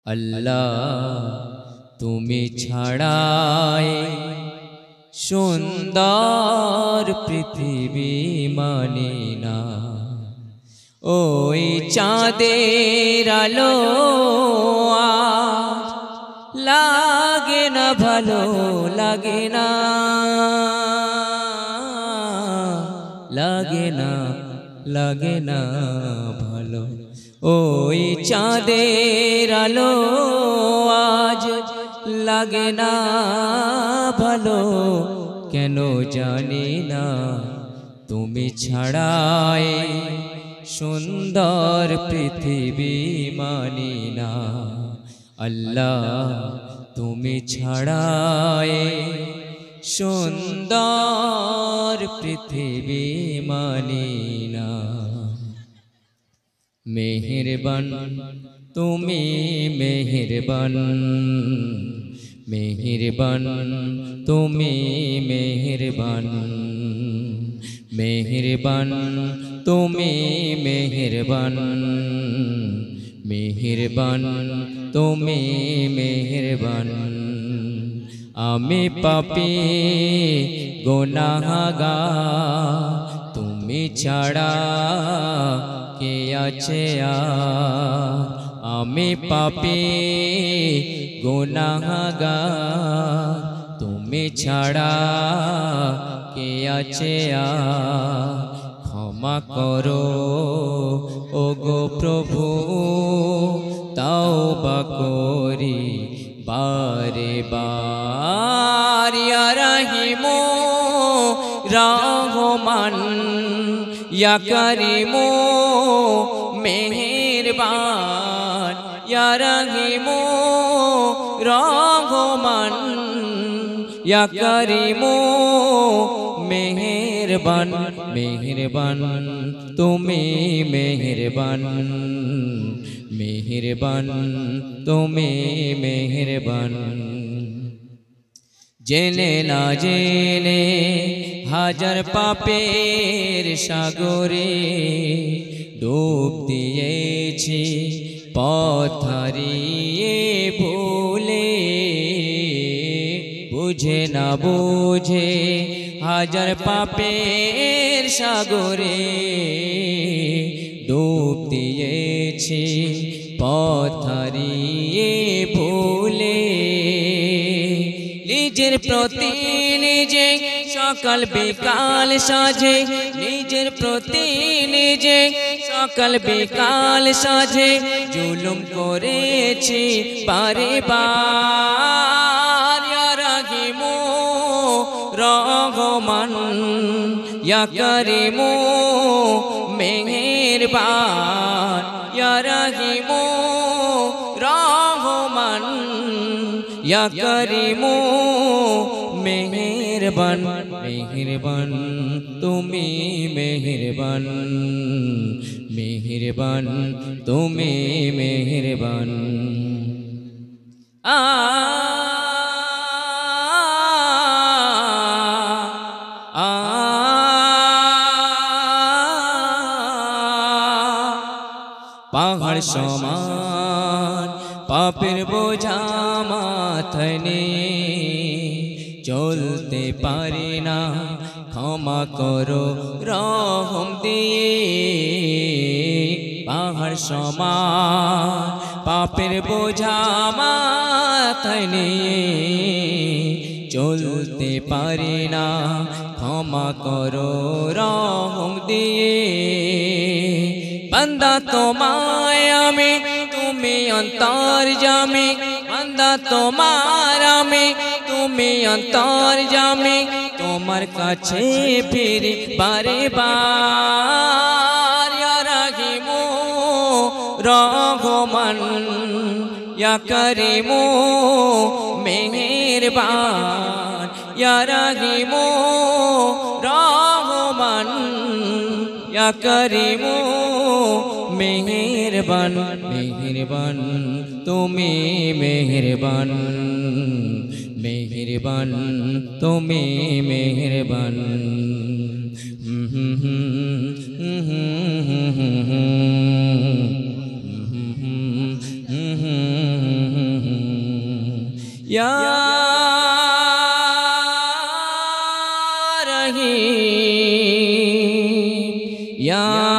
আল্লাহ তুমি ছাড়াই সুন্দর পৃথিবী মানি না। ওই চাঁদের আলো আজ লাগে না ভালো, লাগে না, লাগে না, লাগে না ভালো। ওই চাঁদের আলো আজ লাগে না ভালো, কেন জানি না। তুমি ছাড়াই সুন্দর পৃথিবী মানি না। আল্লাহ তুমি ছাড়াই সুন্দর পৃথিবী মানি না। মেহেরবান তুমি মেহেরবান, মেহেরবান তুমি মেহেরবান, মেহেরবান তুমি মেহেরবান, মেহেরবান তুমি মেহেরবান। আমি পাপী গুনাহগার, তুমি ছাড়া কে আছে আর। আমি পাপী গুনাহগার, তুমি ছাড়া কে আছে আর। ক্ষমা করো ওগো প্রভু, তাওবা করি বারে বার। ইয়া রহিমু রহমান, ইয়া করিমু মেহেরবান। ইয়া রহিমু রহমান, ইয়া করিমু মেহেরবান। মেহেরবান তুমি মেহেরবান, মেহেরবান তুমি মেহেরবান। জেনে না জেনে হাজার পাপের সাগরে ডুব দিয়েছি, পথ হারিয়ে ভুলে। বুঝে না বুঝে হাজার পাপের সাগরে ডুব দিয়েছি, পথ হারিয়ে ভুলে। নিজের প্রতি নিজে সকাল বিকাল সাজে, নিজের প্রতি নিজে সকাল বিকাল সাজে জুলুম করেছি বারে বার। ইয়া রহিমু রহমান, ইয়া করিমু মেহেরবান। ইয়া রহিমু রহমান, ইয়া করিমু মেহেরবান। মেহেরবান তুমি মেহেরবান, মেহেরবান তুমি মেহেরবান। পাহাড় সমান পাপের বোঝা মাথায় নিয়ে চলতে পারি না, ক্ষমা করো রহম দিয়ে। পাহাড় সমান পাপের বোঝা মাথায় নিয়ে চলতে পারি না, ক্ষমা করো রহম দিয়ে। বান্দা তোমায় আমি, তুমি অন্তর্যামী। বান্দা তোমার আমি, তুমি অন্তর্যামী। তোমার কাছে ফিরি বারে বার। ইয়া রহিমু রহমান, ইয়া করিমু মেহেরবান। ইয়া রহিমু রহমান, ইয়া করিমু মেহেরবান। মেহেরবান তুমি মেহেরবান, মেহেরবান তুমি মেহেরবান। হুম या रहीम या